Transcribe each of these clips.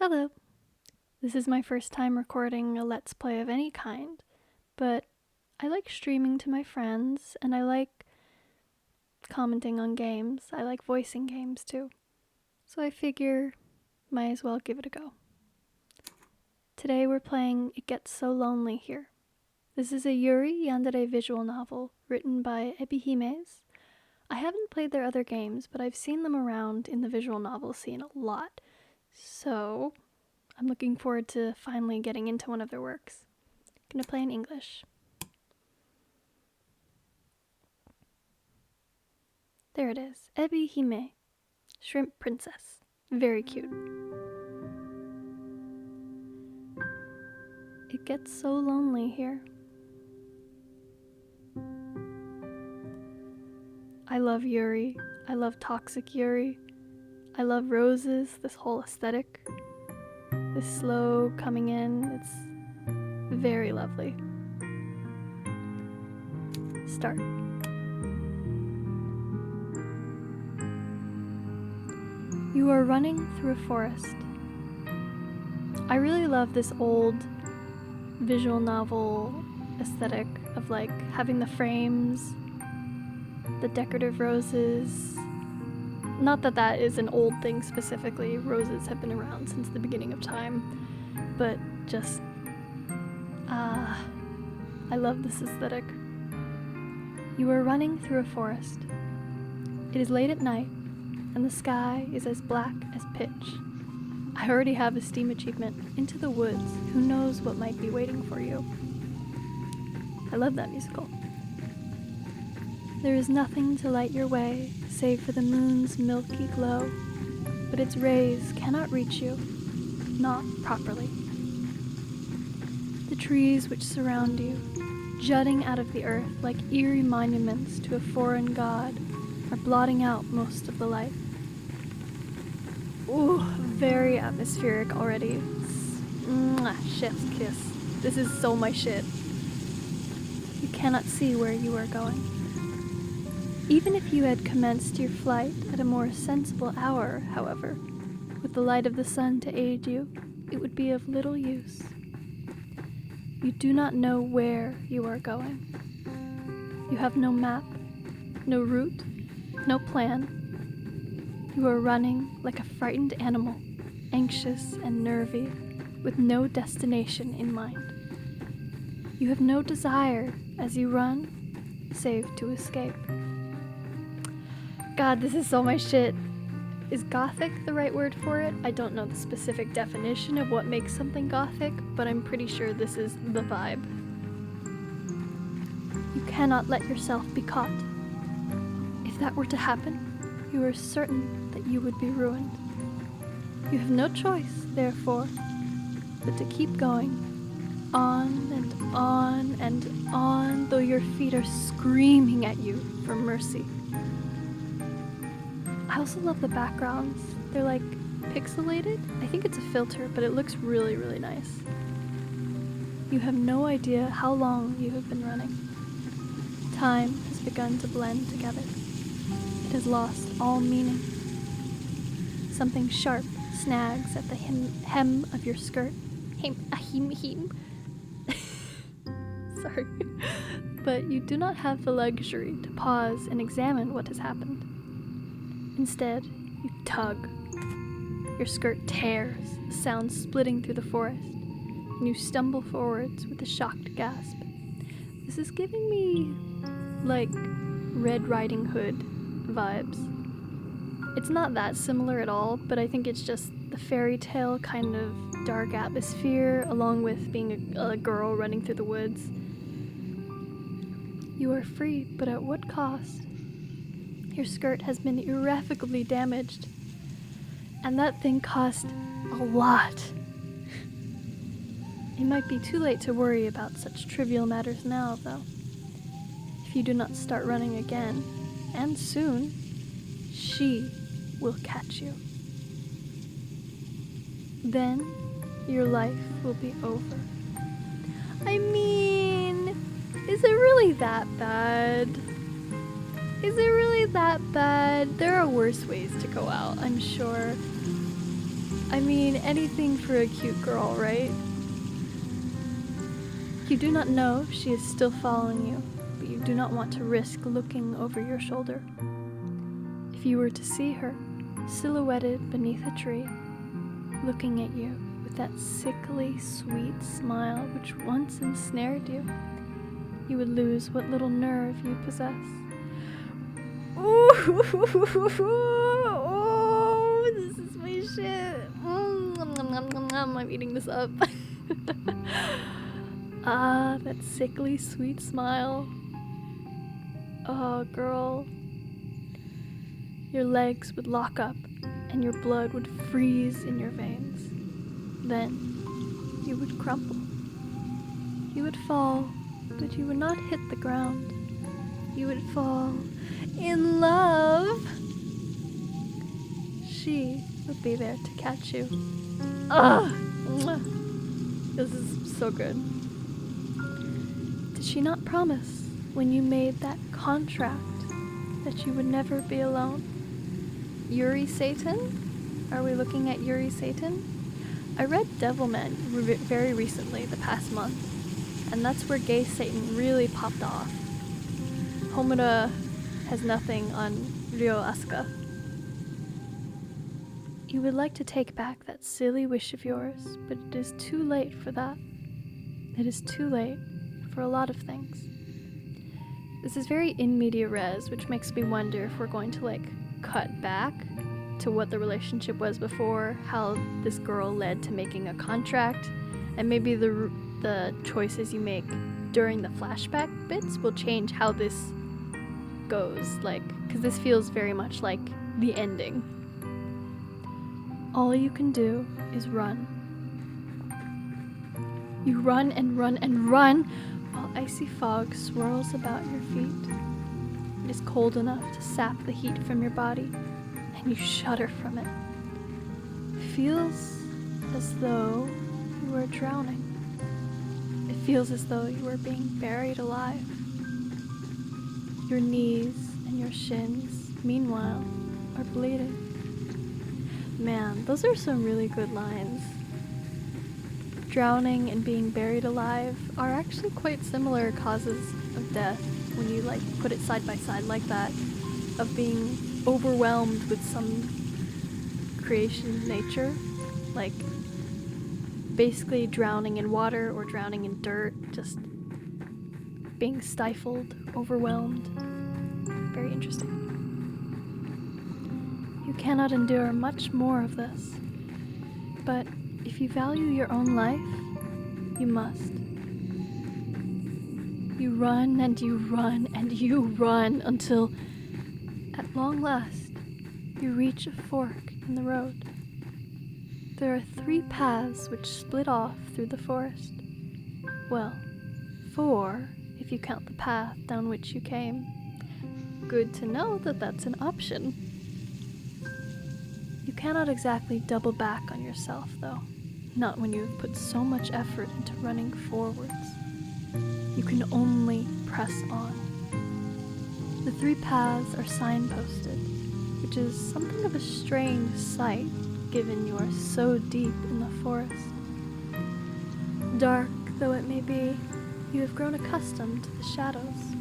Hello. This is my first time recording a Let's Play of any kind, but I like streaming to my friends, and I like commenting on games. I like voicing games too. So I figure might as well give it a go. Today we're playing It Gets So Lonely Here. This is a Yuri Yandere visual novel written by Ebihimes. I haven't played their other games, but I've seen them around in the visual novel scene a lot. So I'm looking forward to finally getting into one of their works. I'm gonna play in English. There it is. Ebihime. Shrimp Princess. Very cute. It gets so lonely here. I love Yuri. I love toxic Yuri. I love roses, this whole aesthetic. This slow coming in, it's very lovely. Start. You are running through a forest. I really love this old visual novel aesthetic of like having the frames, the decorative roses. Not that that is an old thing specifically, roses have been around since the beginning of time, but just, I love this aesthetic. You are running through a forest. It is late at night, and the sky is as black as pitch. I already have a Steam achievement, Into the Woods, who knows what might be waiting for you. I love that musical. There is nothing to light your way, save for the moon's milky glow, but its rays cannot reach you, not properly. The trees which surround you, jutting out of the earth like eerie monuments to a foreign god, are blotting out most of the light. Ooh, very atmospheric already. Mwah, chef's kiss. This is so my shit. You cannot see where you are going. Even if you had commenced your flight at a more sensible hour, however, with the light of the sun to aid you, it would be of little use. You do not know where you are going. You have no map, no route, no plan. You are running like a frightened animal, anxious and nervy, with no destination in mind. You have no desire as you run, save to escape. God, this is so my shit. Is gothic the right word for it? I don't know the specific definition of what makes something gothic, but I'm pretty sure this is the vibe. You cannot let yourself be caught. If that were to happen, you are certain that you would be ruined. You have no choice, therefore, but to keep going, on and on and on, though your feet are screaming at you for mercy. I also love the backgrounds. They're like pixelated. I think it's a filter, but it looks really, really nice. You have no idea how long you have been running. Time has begun to blend together. It has lost all meaning. Something sharp snags at the hem of your skirt. Hem. Sorry. But you do not have the luxury to pause and examine what has happened. Instead, you tug. Your skirt tears, the sound splitting through the forest, and you stumble forwards with a shocked gasp. This is giving me, like, Red Riding Hood vibes. It's not that similar at all, but I think it's just the fairy tale kind of dark atmosphere, along with being a girl running through the woods. You are free, but at what cost? Your skirt has been irrevocably damaged, and that thing cost a lot. It might be too late to worry about such trivial matters now, though. If you do not start running again, and soon, she will catch you. Then, your life will be over. I mean, is it really that bad? Is it really that bad? There are worse ways to go out, I'm sure. I mean, anything for a cute girl, right? You do not know if she is still following you, but you do not want to risk looking over your shoulder. If you were to see her, silhouetted beneath a tree, looking at you with that sickly, sweet smile which once ensnared you, you would lose what little nerve you possess. Ooh, oh, this is my shit. I'm eating this up. Ah, that sickly, sweet smile. Oh, girl. Your legs would lock up and your blood would freeze in your veins. Then you would crumple. You would fall, but you would not hit the ground. You would fall in love. She would be there to catch you. Ugh! This is so good. Did she not promise when you made that contract that you would never be alone? Yuri Satan? Are we looking at Yuri Satan? I read Devilman very recently, the past month, and that's where gay Satan really popped off. Homura has nothing on Ryo Asuka. You would like to take back that silly wish of yours, but it is too late for that. It is too late for a lot of things. This is very in media res, which makes me wonder if we're going to cut back to what the relationship was before, how this girl led to making a contract, and maybe the choices you make during the flashback bits will change how this goes, because this feels very much like the ending. All you can do is run. You run and run and run while icy fog swirls about your feet. It is cold enough to sap the heat from your body, and you shudder from it. It feels as though you are drowning. It feels as though you are being buried alive. Your knees and your shins, meanwhile, are bleeding. Man, those are some really good lines. Drowning and being buried alive are actually quite similar causes of death when you put it side by side like that, of being overwhelmed with some creation of nature, like basically drowning in water or drowning in dirt, just being stifled, overwhelmed. Very interesting. You cannot endure much more of this, but if you value your own life, you must. You run and you run and you run until, at long last, you reach a fork in the road. There are 3 paths which split off through the forest. Well, 4 if you count the path down which you came. Good to know that that's an option. You cannot exactly double back on yourself, though. Not when you have put so much effort into running forwards. You can only press on. The 3 paths are signposted, which is something of a strange sight, given you are so deep in the forest. Dark though it may be, you have grown accustomed to the shadows.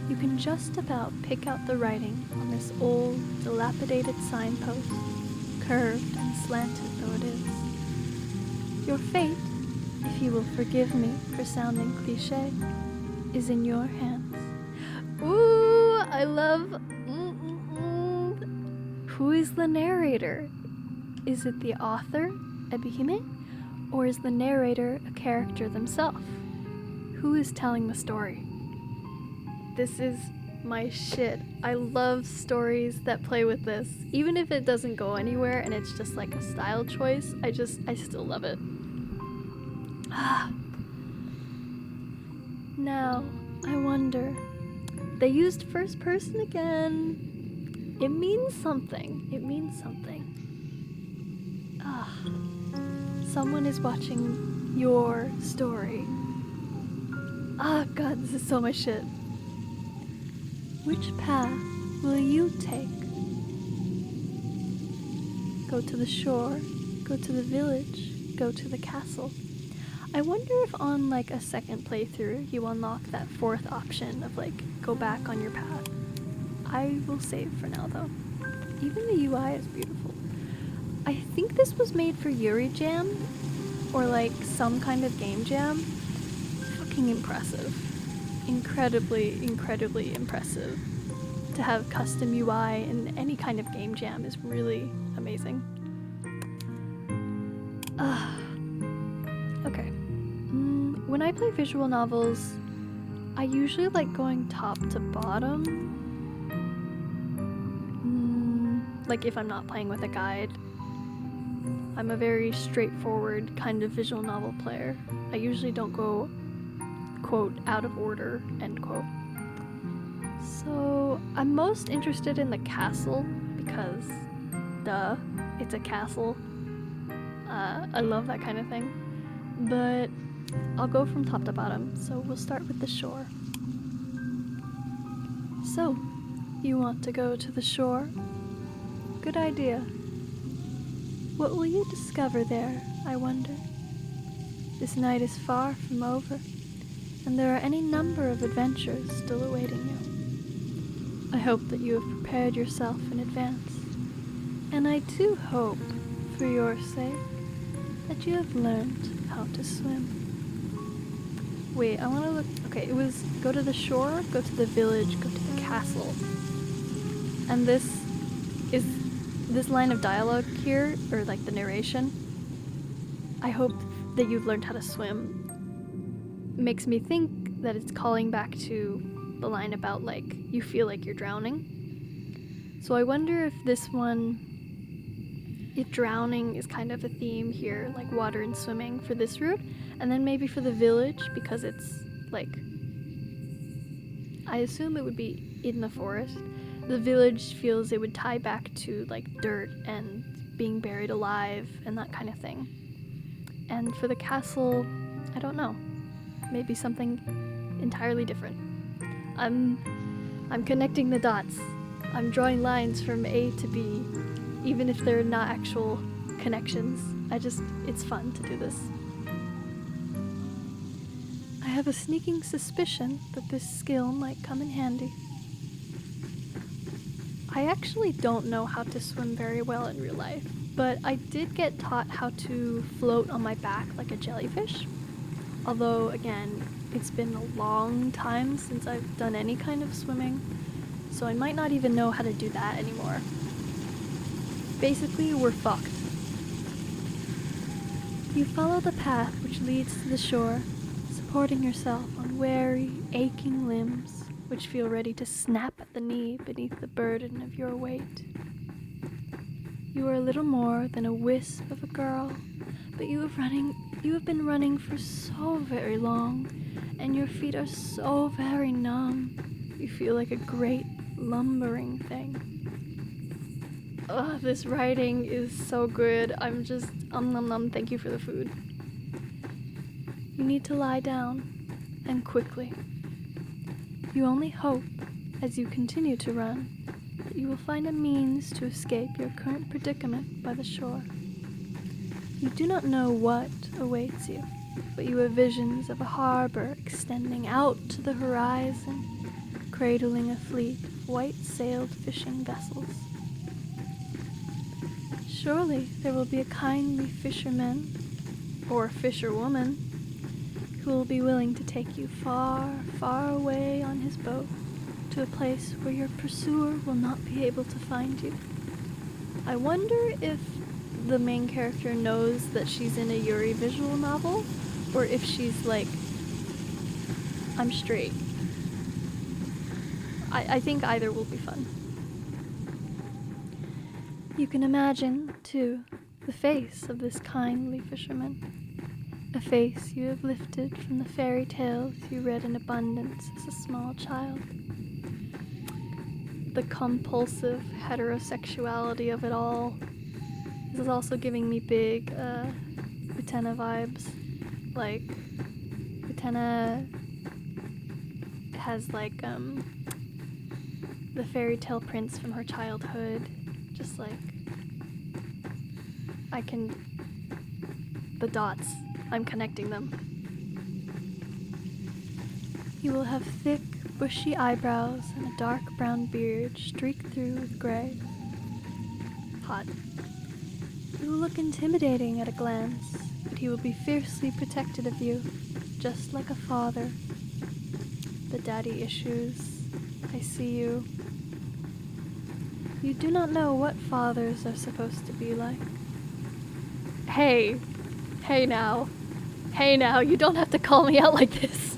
You can just about pick out the writing on this old, dilapidated signpost, curved and slanted though it is. Your fate, if you will forgive me for sounding cliché, is in your hands. Ooh, I love... Who is the narrator? Is it the author, Ebihime, or is the narrator a character themselves? Who is telling the story? This is my shit. I love stories that play with this. Even if it doesn't go anywhere and it's just like a style choice, I still love it. Now, I wonder. They used first person again. It means something. It means something. Someone is watching your story. God, this is so my shit. Which path will you take? go to the shore, go to the village, go to the castle. I wonder if on like a second playthrough you unlock that fourth option of like go back on your path. I will save for now though. Even the UI is beautiful. I think this was made for Yuri Jam or like some kind of game jam. Fucking impressive. Incredibly, incredibly impressive. To have custom UI in any kind of game jam is really amazing. Okay. When I play visual novels, I usually like going top to bottom. Like if I'm not playing with a guide. I'm a very straightforward kind of visual novel player. I usually don't go, quote, out of order, end quote. So I'm most interested in the castle because, duh, it's a castle. I love that kind of thing. But I'll go from top to bottom, so we'll start with the shore. So, you want to go to the shore? Good idea. What will you discover there, I wonder? This night is far from over, and there are any number of adventures still awaiting you. I hope that you have prepared yourself in advance, and I too hope, for your sake, that you have learned how to swim. Wait, I want to look. Okay, it was go to the shore, go to the village, go to the castle. And this line of dialogue here, or like the narration, I hope that you've learned how to swim, makes me think that it's calling back to the line about like you feel like you're drowning. So I wonder if this one, if drowning is kind of a theme here, like water and swimming for this route, and then maybe for the village, because it's like, I assume it would be in the forest. The village feels it would tie back to like dirt and being buried alive and that kind of thing. And for the castle, I don't know, maybe something entirely different. I'm connecting the dots. I'm drawing lines from A to B, even if they're not actual connections. It's fun to do this. I have a sneaking suspicion that this skill might come in handy. I actually don't know how to swim very well in real life, but I did get taught how to float on my back like a jellyfish. Although, again, it's been a long time since I've done any kind of swimming, so I might not even know how to do that anymore. Basically, we're fucked. You follow the path which leads to the shore, supporting yourself on weary, aching limbs, which feel ready to snap at the knee beneath the burden of your weight. You are little more than a wisp of a girl, but you have been running for so very long, and your feet are so very numb. You feel like a great lumbering thing. Ugh, this writing is so good. I'm just thank you for the food. You need to lie down, and quickly. You only hope, as you continue to run, that you will find a means to escape your current predicament by the shore. You do not know what awaits you, but you have visions of a harbor extending out to the horizon, cradling a fleet of white-sailed fishing vessels. Surely there will be a kindly fisherman, or fisherwoman, who will be willing to take you far, far away on his boat to a place where your pursuer will not be able to find you. I wonder if the main character knows that she's in a Yuri visual novel, or if she's like, I'm straight. I think either will be fun. You can imagine, too, the face of this kindly fisherman. A face you have lifted from the fairy tales you read in abundance as a small child. The compulsive heterosexuality of it all. This is also giving me big Utena vibes. Like, Utena has like the fairy tale prince from her childhood. Just like The dots. I'm connecting them. You will have thick, bushy eyebrows and a dark brown beard streaked through with gray. Hot. You will look intimidating at a glance, but he will be fiercely protective of you, just like a father. The daddy issues. I see you. You do not know what fathers are supposed to be like. Hey now, you don't have to call me out like this.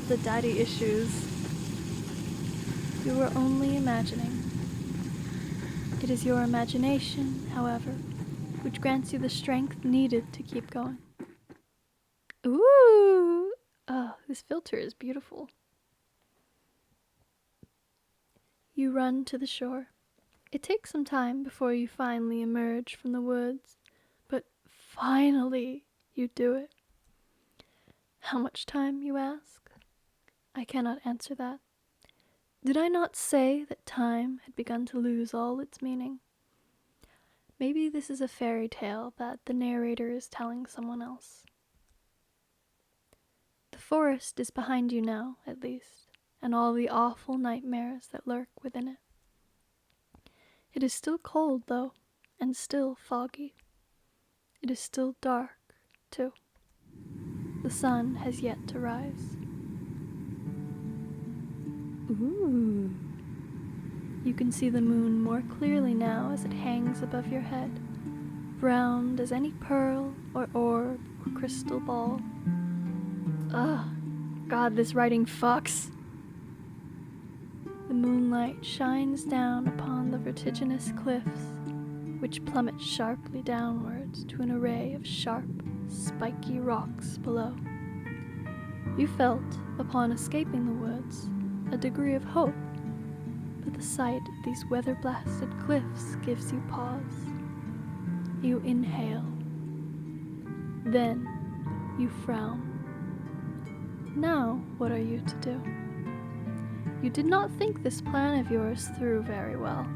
The daddy issues. You were only imagining. It is your imagination, however, which grants you the strength needed to keep going. Ooh! Oh, this filter is beautiful. You run to the shore. It takes some time before you finally emerge from the woods, but finally you do it. How much time, you ask? I cannot answer that. Did I not say that time had begun to lose all its meaning? Maybe this is a fairy tale that the narrator is telling someone else. The forest is behind you now, at least, and all the awful nightmares that lurk within it. It is still cold, though, and still foggy. It is still dark, too. The sun has yet to rise. Ooh. You can see the moon more clearly now as it hangs above your head, round as any pearl or orb or crystal ball. Ugh, God, this writing fucks. The moonlight shines down upon the vertiginous cliffs, which plummet sharply downwards to an array of sharp, spiky rocks below. You felt, upon escaping the woods, a degree of hope, but the sight of these weather-blasted cliffs gives you pause. You inhale. Then you frown. Now what are you to do? You did not think this plan of yours through very well.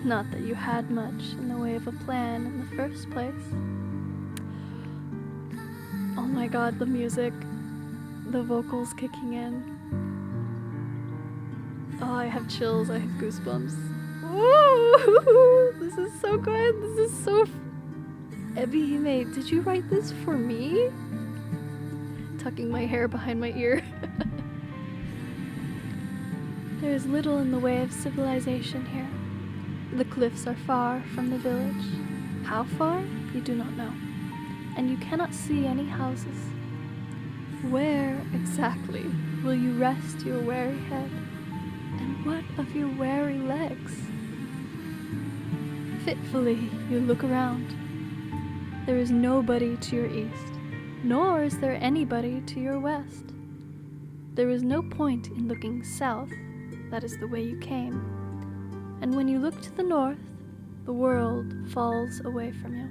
Not that you had much in the way of a plan in the first place. Oh my god, the music. The vocals kicking in. Oh, I have chills, I have goosebumps. Woo! This is so good, this is so... Ebihime, did you write this for me? Tucking my hair behind my ear. There is little in the way of civilization here. The cliffs are far from the village. How far? You do not know. And you cannot see any houses. Where, exactly, will you rest your weary head? And what of your weary legs? Fitfully, you look around. There is nobody to your east, nor is there anybody to your west. There is no point in looking south, that is the way you came. And when you look to the north, the world falls away from you.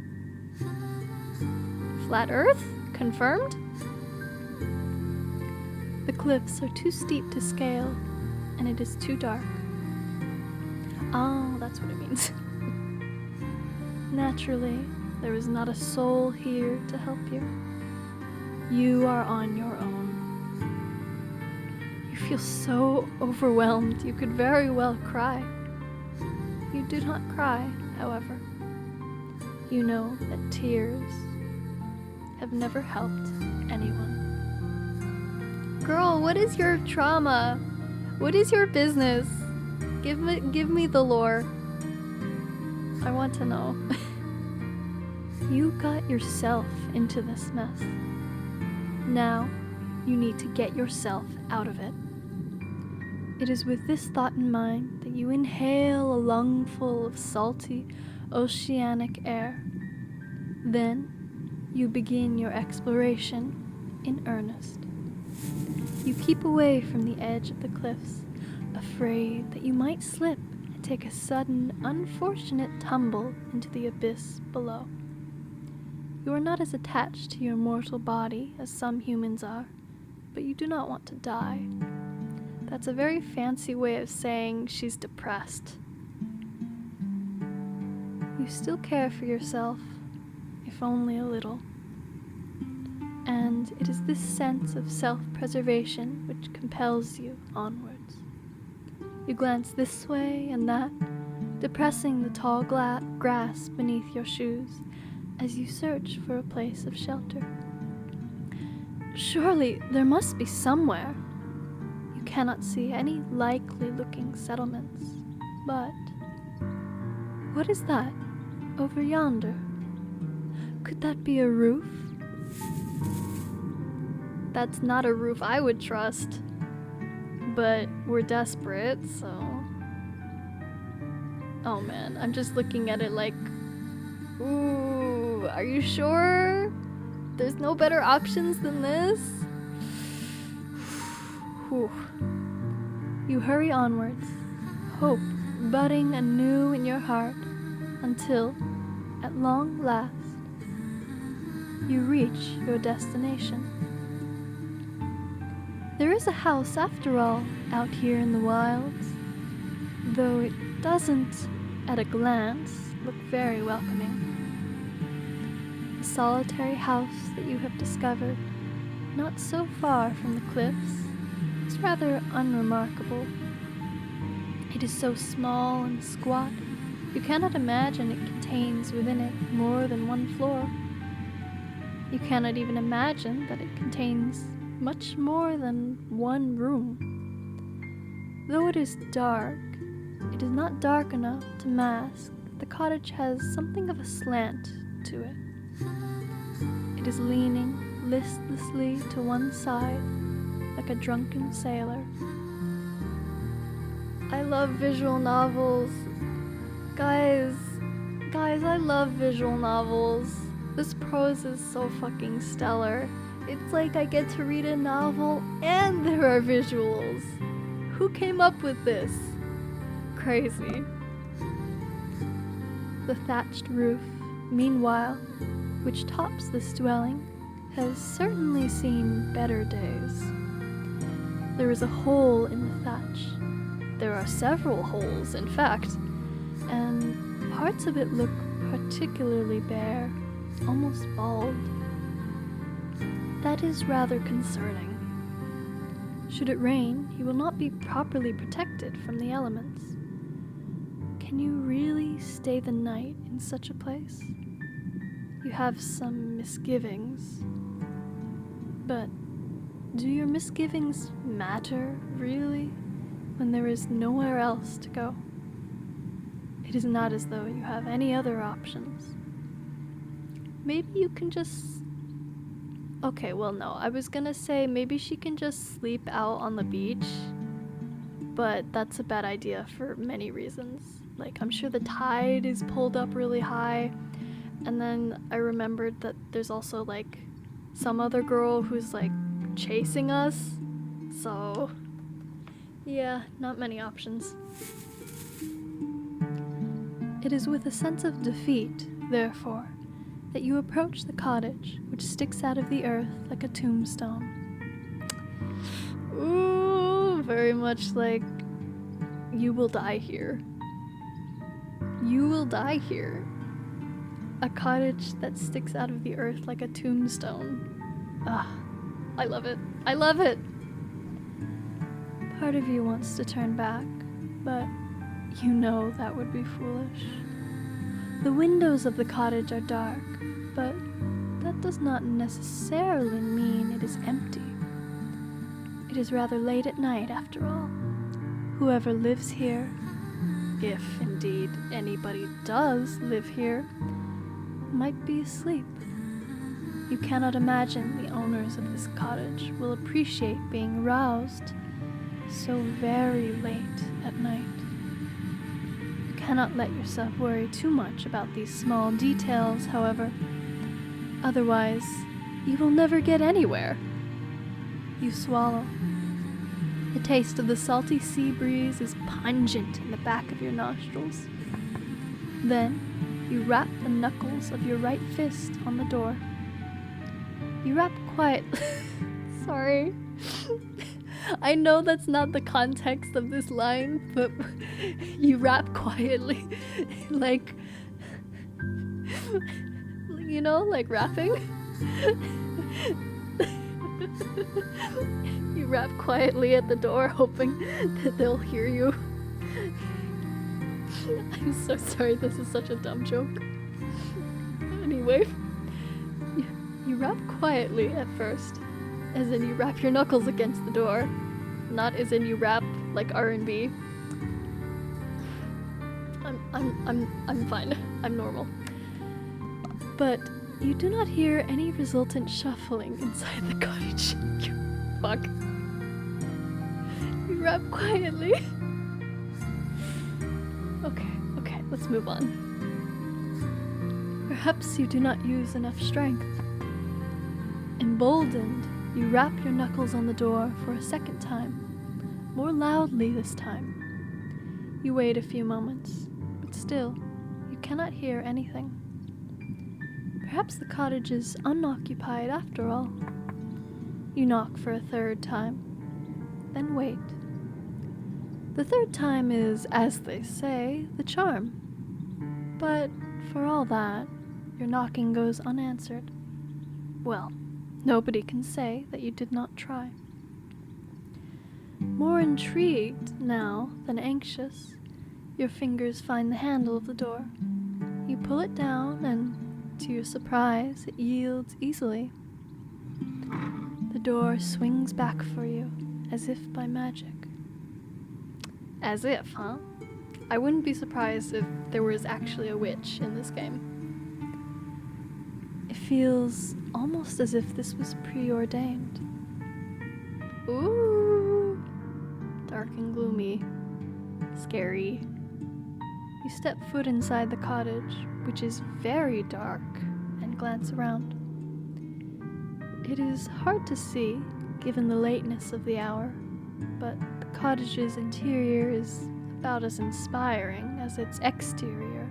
Flat Earth? Confirmed? The cliffs are too steep to scale, and it is too dark. Oh, that's what it means. Naturally, there is not a soul here to help you. You are on your own. You feel so overwhelmed you could very well cry. You do not cry, however. You know that tears have never helped anyone. Girl, what is your trauma? What is your business? Give me the lore. I want to know. You got yourself into this mess. Now, you need to get yourself out of it. It is with this thought in mind that you inhale a lungful of salty, oceanic air. Then, you begin your exploration in earnest. You keep away from the edge of the cliffs, afraid that you might slip and take a sudden, unfortunate tumble into the abyss below. You are not as attached to your mortal body as some humans are, but you do not want to die. That's a very fancy way of saying she's depressed. you still care for yourself, if only a little. And it is this sense of self-preservation which compels you onwards. You glance this way and that, depressing the tall grass beneath your shoes as you search for a place of shelter. Surely there must be somewhere. You cannot see any likely-looking settlements, but what is that over yonder? Could that be a roof? That's not a roof I would trust, but we're desperate, so... Oh man, I'm just looking at it like, ooh, are you sure? There's no better options than this? Whew. You hurry onwards, hope budding anew in your heart, until, at long last, you reach your destination. There is a house, after all, out here in the wilds, though it doesn't, at a glance, look very welcoming. The solitary house that you have discovered, not so far from the cliffs, is rather unremarkable. It is so small and squat, you cannot imagine it contains within it more than one floor. You cannot even imagine that it contains much more than one room. Though it is dark, it is not dark enough to mask the cottage has something of a slant to it. It is leaning listlessly to one side, like a drunken sailor. I love visual novels. Guys, I love visual novels. This prose is so fucking stellar. It's like I get to read a novel and there are visuals. Who came up with this? Crazy. The thatched roof, meanwhile, which tops this dwelling, has certainly seen better days. There is a hole in the thatch. There are several holes, in fact, and parts of it look particularly bare, almost bald. That is rather concerning. Should it rain, you will not be properly protected from the elements. Can you really stay the night in such a place? You have some misgivings. But do your misgivings matter, really, when there is nowhere else to go? It is not as though you have any other options. Maybe you can just... Okay, well no, I was gonna say maybe she can just sleep out on the beach, but that's a bad idea for many reasons. Like, I'm sure the tide is pulled up really high, and then I remembered that there's also like some other girl who's like chasing us, so yeah, not many options. It is with a sense of defeat, therefore, that you approach the cottage, which sticks out of the earth like a tombstone. Ooh, very much like, you will die here. You will die here. A cottage that sticks out of the earth like a tombstone. Ah, I love it. I love it! Part of you wants to turn back, but you know that would be foolish. The windows of the cottage are dark, but that does not necessarily mean it is empty. It is rather late at night, after all. Whoever lives here, if indeed anybody does live here, might be asleep. You cannot imagine the owners of this cottage will appreciate being roused so very late at night. You cannot let yourself worry too much about these small details, however. Otherwise, you will never get anywhere. You swallow. The taste of the salty sea breeze is pungent in the back of your nostrils. Then, you rap the knuckles of your right fist on the door. You rap quietly. Sorry. I know that's not the context of this line, but you rap quietly. Like, You know, like rapping. You rap quietly at the door, hoping that they'll hear you. I'm so sorry, this is such a dumb joke. Anyway, you rap quietly at first, as in you rap your knuckles against the door, not as in you rap like R&B. I'm fine. I'm normal. But you do not hear any resultant shuffling inside the cottage. Fuck. You rap quietly. Okay, let's move on. Perhaps you do not use enough strength. Emboldened, you rap your knuckles on the door for a second time, more loudly this time. You wait a few moments, but still, you cannot hear anything. Perhaps the cottage is unoccupied after all. You knock for a third time, then wait. The third time is, as they say, the charm. But for all that, your knocking goes unanswered. Well, nobody can say that you did not try. More intrigued now than anxious, your fingers find the handle of the door. You pull it down and, to your surprise, it yields easily. The door swings back for you, as if by magic. As if, huh? I wouldn't be surprised if there was actually a witch in this game. It feels almost as if this was preordained. Ooh! Dark and gloomy. Scary. You step foot inside the cottage, which is very dark, and glance around. It is hard to see, given the lateness of the hour, but the cottage's interior is about as inspiring as its exterior.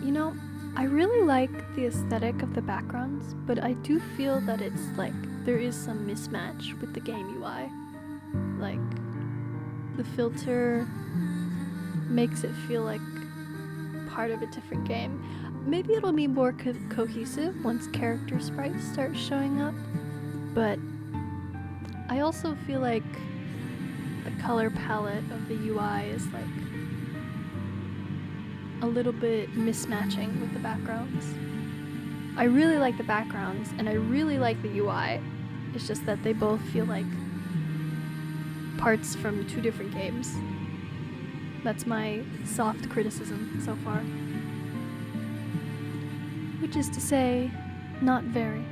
You know, I really like the aesthetic of the backgrounds, but I do feel that it's like there is some mismatch with the game UI. Like, the filter makes it feel like part of a different game. Maybe it'll be more cohesive once character sprites start showing up, but I also feel like the color palette of the UI is like a little bit mismatching with the backgrounds. I really like the backgrounds and I really like the UI. It's just that they both feel like parts from two different games. That's my soft criticism so far. Which is to say, not very.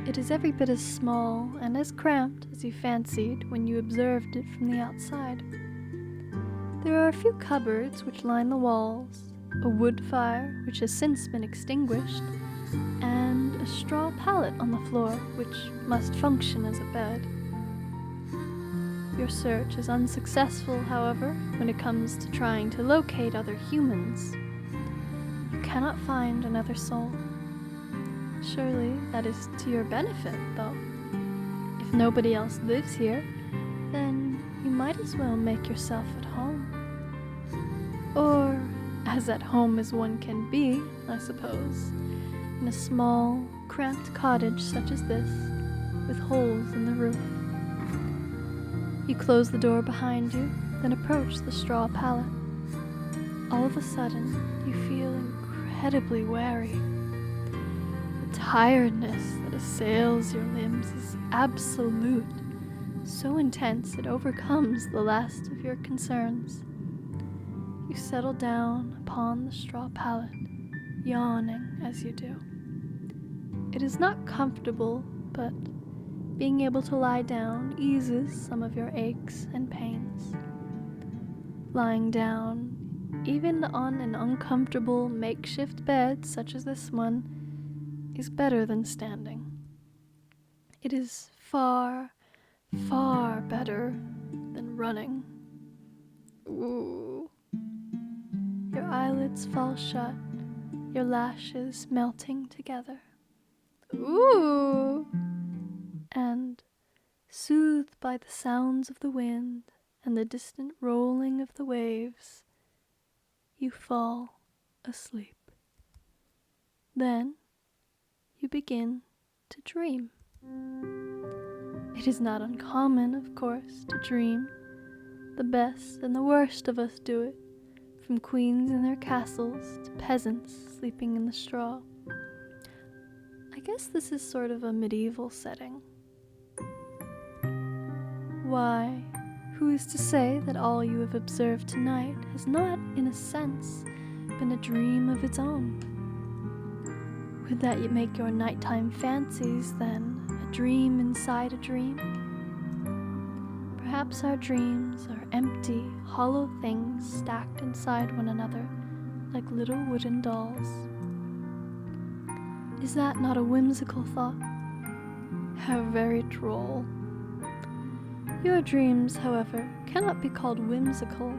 It is every bit as small and as cramped as you fancied when you observed it from the outside. There are a few cupboards which line the walls, a wood fire which has since been extinguished, and a straw pallet on the floor which must function as a bed. Your search is unsuccessful, however, when it comes to trying to locate other humans. You cannot find another soul. Surely that is to your benefit, though. If nobody else lives here, then you might as well make yourself at home. Or as at home as one can be, I suppose, in a small, cramped cottage such as this, with holes in the roof. You close the door behind you, then approach the straw pallet. All of a sudden, you feel incredibly weary. The tiredness that assails your limbs is absolute, so intense it overcomes the last of your concerns. You settle down upon the straw pallet, yawning as you do. It is not comfortable, but being able to lie down eases some of your aches and pains. Lying down, even on an uncomfortable makeshift bed such as this one, is better than standing. It is far, far better than running. Ooh. Your eyelids fall shut, your lashes melting together. Ooh! And, soothed by the sounds of the wind and the distant rolling of the waves, you fall asleep. Then you begin to dream. It is not uncommon, of course, to dream. The best and the worst of us do it, from queens in their castles to peasants sleeping in the straw. I guess this is sort of a medieval setting. Why, who is to say that all you have observed tonight has not, in a sense, been a dream of its own? Would that you make your nighttime fancies, then, a dream inside a dream? Perhaps our dreams are empty, hollow things stacked inside one another like little wooden dolls. Is that not a whimsical thought? How very droll. Your dreams, however, cannot be called whimsical,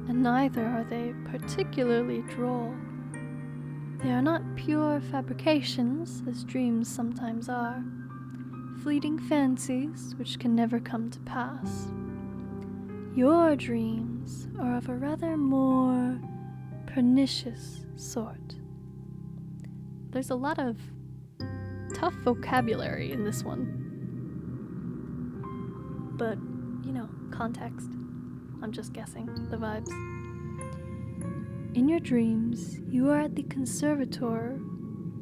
and neither are they particularly droll. They are not pure fabrications, as dreams sometimes are, fleeting fancies which can never come to pass. Your dreams are of a rather more pernicious sort. There's a lot of tough vocabulary in this one. But, context. I'm just guessing the vibes. In your dreams, you are at the conservatoire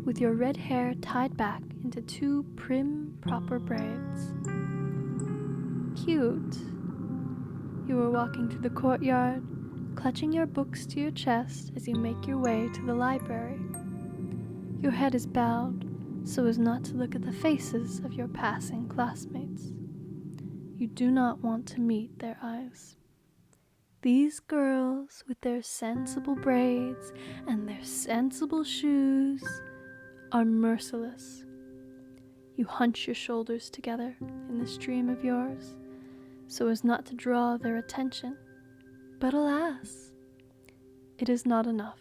with your red hair tied back into 2 prim, proper braids. Cute. You are walking through the courtyard, clutching your books to your chest as you make your way to the library. Your head is bowed so as not to look at the faces of your passing classmates. You do not want to meet their eyes. These girls, with their sensible braids and their sensible shoes, are merciless. You hunch your shoulders together in this dream of yours, so as not to draw their attention. But alas, it is not enough.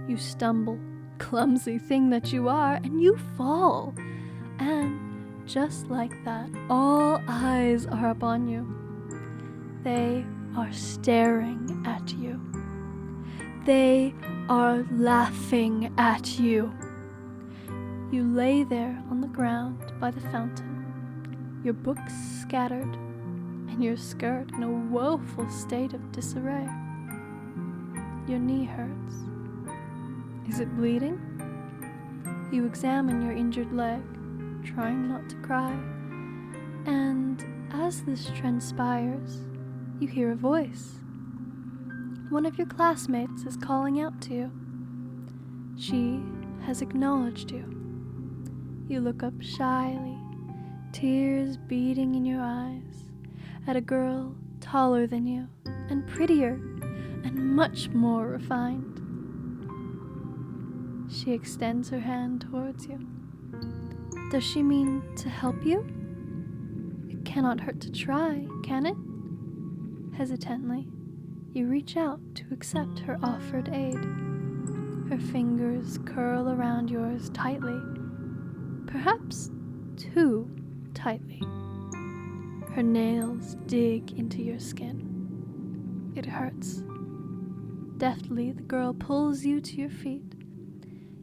You stumble, clumsy thing that you are, and you fall. And just like that, all eyes are upon you. They are staring at you. They are laughing at you. You lay there on the ground by the fountain, your books scattered, and your skirt in a woeful state of disarray. Your knee hurts. Is it bleeding? You examine your injured leg, trying not to cry, and as this transpires, you hear a voice. One of your classmates is calling out to you. She has acknowledged you. You look up shyly, tears beating in your eyes, at a girl taller than you, and prettier, and much more refined. She extends her hand towards you. Does she mean to help you? It cannot hurt to try, can it? Hesitantly, you reach out to accept her offered aid. Her fingers curl around yours tightly, perhaps too tightly. Her nails dig into your skin. It hurts. Deftly, the girl pulls you to your feet.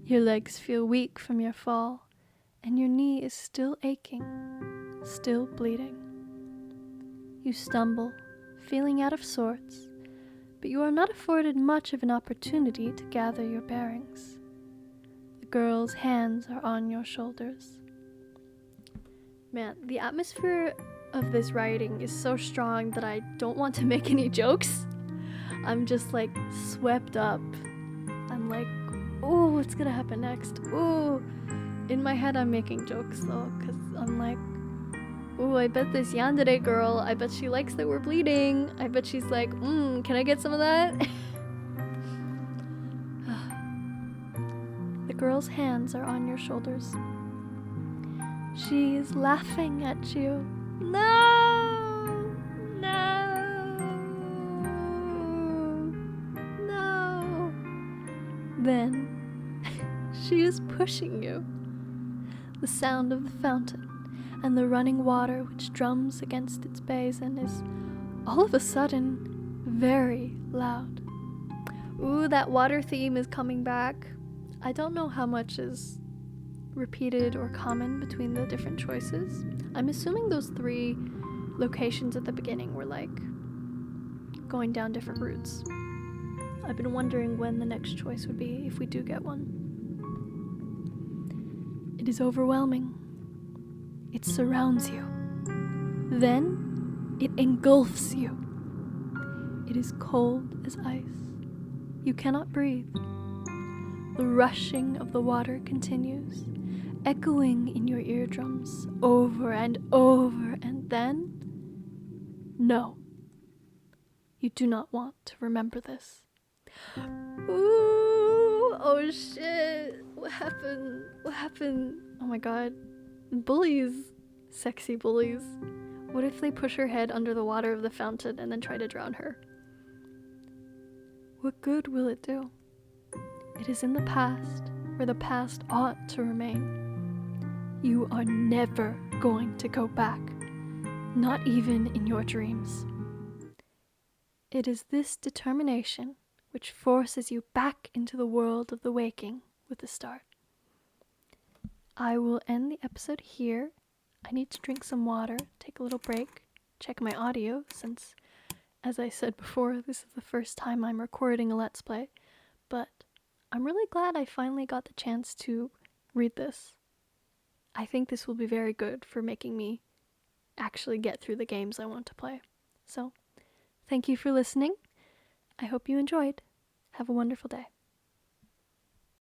Your legs feel weak from your fall, and your knee is still aching, still bleeding. You stumble, feeling out of sorts, but you are not afforded much of an opportunity to gather your bearings. The girl's hands are on your shoulders. Man, the atmosphere of this writing is so strong that I don't want to make any jokes. I'm just swept up. I'm like, oh, what's gonna happen next? Oh, in my head I'm making jokes though, because I'm like, oh, I bet this yandere girl, I bet she likes that we're bleeding. I bet she's like, can I get some of that? The girl's hands are on your shoulders. She is laughing at you. No! Then she is pushing you. The sound of the fountain and the running water which drums against its basin is all of a sudden very loud. Ooh, that water theme is coming back. I don't know how much is repeated or common between the different choices. I'm assuming those 3 locations at the beginning were like going down different routes. I've been wondering when the next choice would be if we do get one. It is overwhelming. It surrounds you. Then it engulfs you. It is cold as ice. You cannot breathe. The rushing of the water continues, echoing in your eardrums over and over, and then, no. You do not want to remember this. Ooh, oh shit. What happened? What happened? Oh my god. Bullies. Sexy bullies. What if they push her head under the water of the fountain and then try to drown her? What good will it do? It is in the past, where the past ought to remain. You are never going to go back, not even in your dreams. It is this determination which forces you back into the world of the waking with the start. I will end the episode here. I need to drink some water, take a little break, check my audio, since, as I said before, this is the first time I'm recording a Let's Play, but I'm really glad I finally got the chance to read this. I think this will be very good for making me actually get through the games I want to play. So, thank you for listening. I hope you enjoyed. Have a wonderful day.